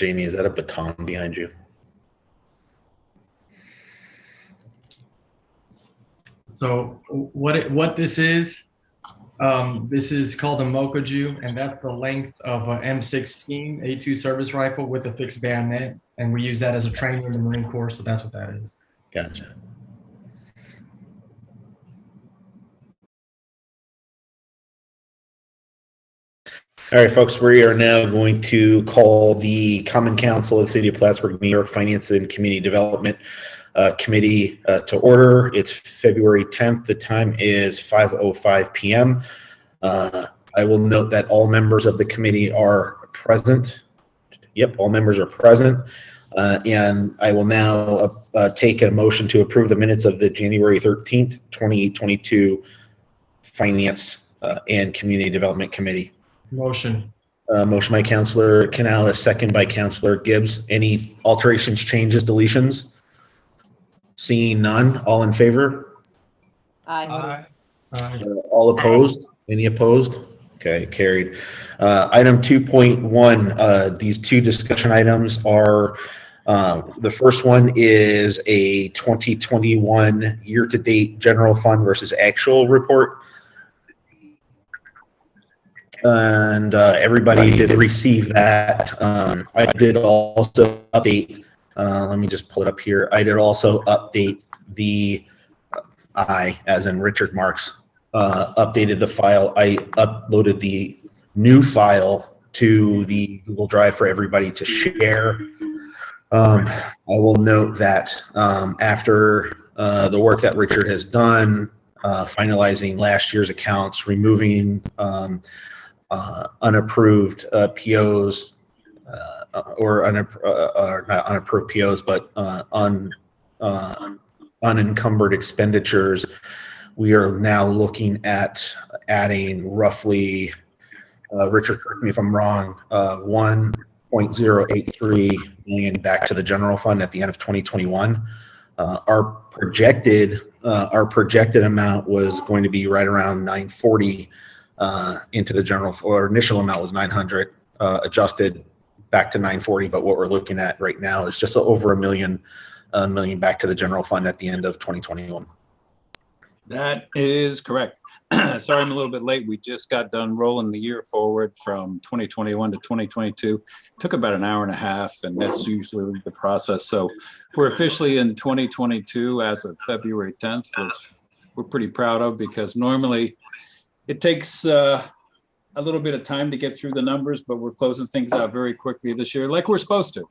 Jamie, is that a baton behind you? So what this is called a Mokaju, and that's the length of a M16 A2 service rifle with a fixed bayonet, and we use that as a training in the Marine Corps, so that's what that is. Gotcha. All right, folks, we are now going to call the Common Council of the City of Plattsburgh, New York Finance and Community Development Committee to order. It's February 10th. The time is 5:05 p.m. I will note that all members of the committee are present. Yep, all members are present. And I will now take a motion to approve the minutes of the January 13th, 2022 Finance and Community Development Committee. Motion. Motion by Councilor Canales, second by Councilor Gibbs. Any alterations, changes, deletions? Seeing none, all in favor? Aye. All opposed? Any opposed? Okay, carried. Item 2.1, these two discussion items are, the first one is a 2021 year-to-date general fund versus actual report. And everybody did receive that. I did also update, let me just pull it up here. I did also update the, as in Richard Marks, updated the file. I uploaded the new file to the Google Drive for everybody to share. I will note that after the work that Richard has done, finalizing last year's accounts, removing unapproved POs, or not unapproved POs, but unencumbered expenditures, we are now looking at adding roughly, Richard, correct me if I'm wrong, 1.083 million back to the general fund at the end of 2021. Our projected amount was going to be right around 940 into the general, or initial amount was 900, adjusted back to 940. But what we're looking at right now is just over a million back to the general fund at the end of 2021. That is correct. Sorry, I'm a little bit late. We just got done rolling the year forward from 2021 to 2022. Took about an hour and a half, and that's usually the process. So we're officially in 2022 as of February 10th, which we're pretty proud of, because normally it takes a little bit of time to get through the numbers, but we're closing things out very quickly this year, like we're supposed to.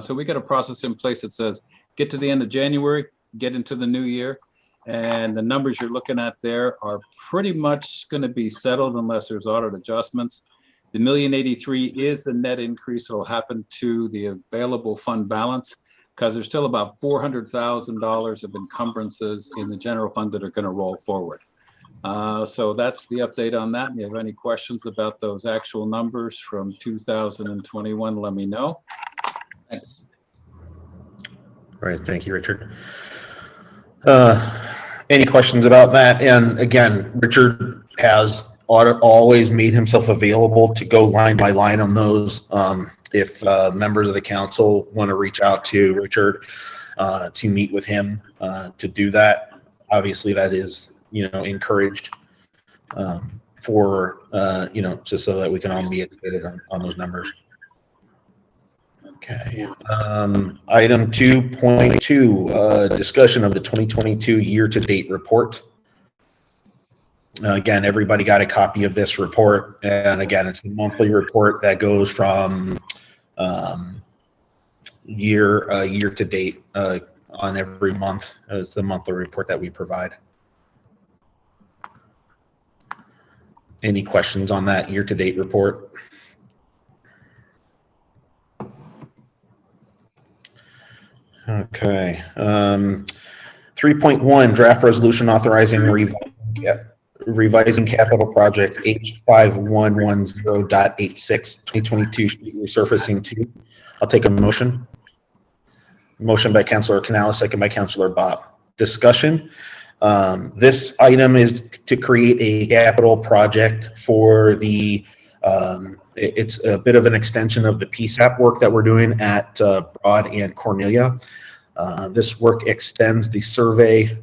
So we got a process in place that says get to the end of January, get into the new year, and the numbers you're looking at there are pretty much going to be settled unless there's audit adjustments. The $1,083,000 is the net increase that will happen to the available fund balance, because there's still about $400,000 of encumbrances in the general fund that are going to roll forward. So that's the update on that. If you have any questions about those actual numbers from 2021, let me know. Thanks. All right, thank you, Richard. Any questions about that? And again, Richard has always made himself available to go line by line on those. If members of the council want to reach out to Richard to meet with him to do that, obviously that is, encouraged for, just so that we can all be educated on those numbers. Okay. Item 2.2, discussion of the 2022 year-to-date report. Again, everybody got a copy of this report, and again, it's the monthly report that goes from year to date on every month. It's the monthly report that we provide. Any questions on that year-to-date report? Okay. 3.1, draft resolution authorizing revising capital project H5110.86 2022 street resurfacing 2. I'll take a motion. Motion by Councilor Canales, second by Councilor Bob. Discussion. This item is to create a capital project for the It's a bit of an extension of the PSAP work that we're doing at Broad and Cornelia. This work extends the survey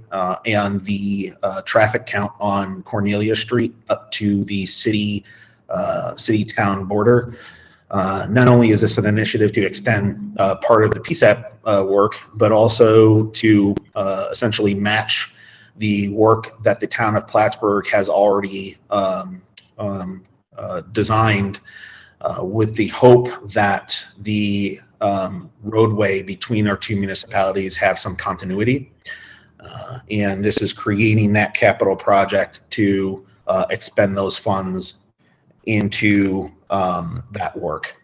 and the traffic count on Cornelia Street up to the city-town border. Not only is this an initiative to extend part of the PSAP work, but also to essentially match the work that the town of Plattsburgh has already designed with the hope that the roadway between our two municipalities have some continuity. And this is creating that capital project to expend those funds into that work.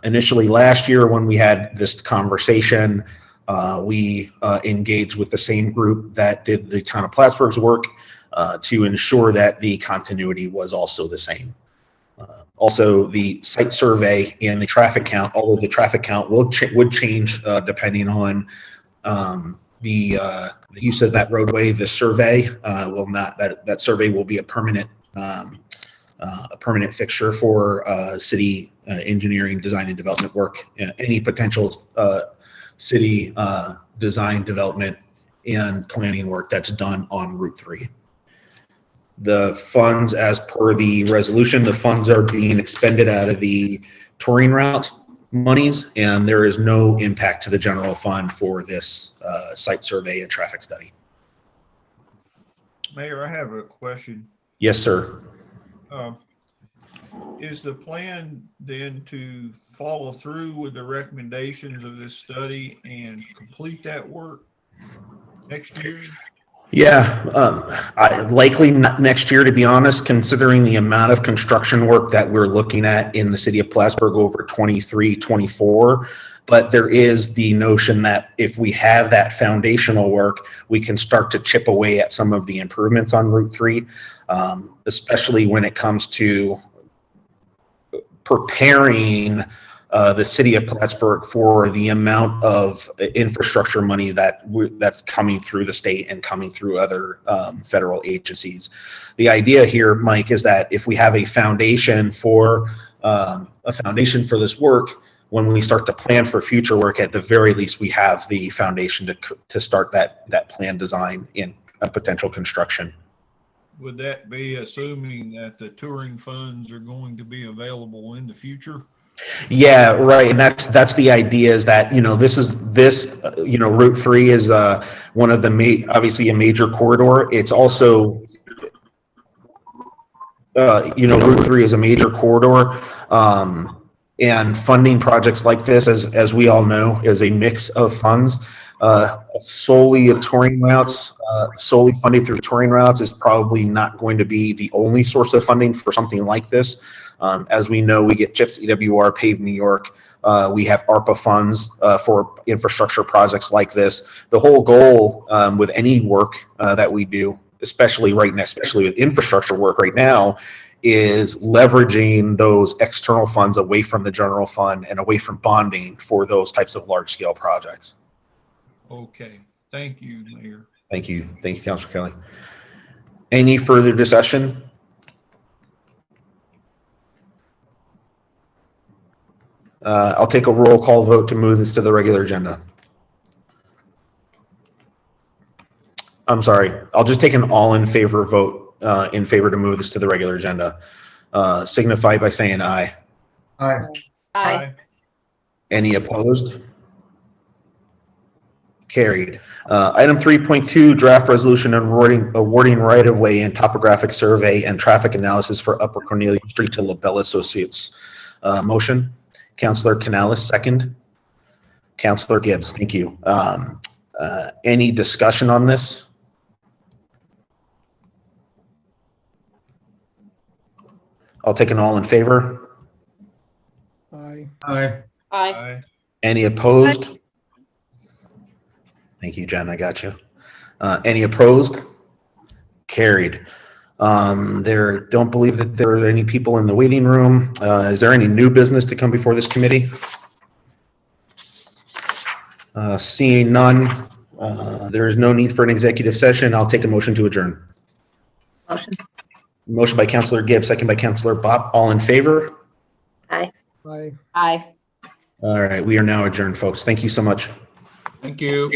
Initially last year when we had this conversation, we engaged with the same group that did the town of Plattsburgh's work to ensure that the continuity was also the same. Also, the site survey and the traffic count, although the traffic count would change depending on the use of that roadway, the survey will not. That survey will be a permanent fixture for city engineering, design, and development work. Any potential city design, development, and planning work that's done on Route 3. The funds, as per the resolution, the funds are being expended out of the touring route monies, and there is no impact to the general fund for this site survey and traffic study. Mayor, I have a question. Yes, sir. Is the plan then to follow through with the recommendations of this study and complete that work next year? Yeah, likely not next year, to be honest, considering the amount of construction work that we're looking at in the city of Plattsburgh over 23, 24. But there is the notion that if we have that foundational work, we can start to chip away at some of the improvements on Route 3, especially when it comes to preparing the city of Plattsburgh for the amount of infrastructure money that's coming through the state and coming through other federal agencies. The idea here, Mike, is that if we have a foundation for this work, when we start to plan for future work, at the very least, we have the foundation to start that plan design in a potential construction. Would that be assuming that the touring funds are going to be available in the future? Yeah, right. And that's the idea, is that, Route 3 is one of the obviously a major corridor. It's also, Route 3 is a major corridor. And funding projects like this, as we all know, is a mix of funds. Solely touring routes, solely funded through touring routes is probably not going to be the only source of funding for something like this. As we know, we get CHIPS, EWR, Pave New York. We have ARPA funds for infrastructure projects like this. The whole goal with any work that we do, especially with infrastructure work right now, is leveraging those external funds away from the general fund and away from bonding for those types of large scale projects. Okay, thank you, Mayor. Thank you, Councilor Kelly. Any further discussion? I'll take a roll call vote to move this to the regular agenda. I'm sorry, I'll just take an all in favor vote in favor to move this to the regular agenda. Signify by saying aye. Aye. Aye. Any opposed? Carried. Item 3.2, draft resolution awarding right-of-way and topographic survey and traffic analysis for Upper Cornelia Street to LaBelle Associates. Motion. Councilor Canales, second. Councilor Gibbs, thank you. Any discussion on this? I'll take an all in favor. Aye. Aye. Aye. Any opposed? Thank you, Jen. I got you. Any opposed? Carried. Don't believe that there are any people in the waiting room. Is there any new business to come before this committee? Seeing none, there is no need for an executive session. I'll take a motion to adjourn. Motion. Motion by Counselor Gibbs, second by Counselor Bop. All in favor? Aye. Aye. Aye. All right, we are now adjourned, folks. Thank you so much. Thank you.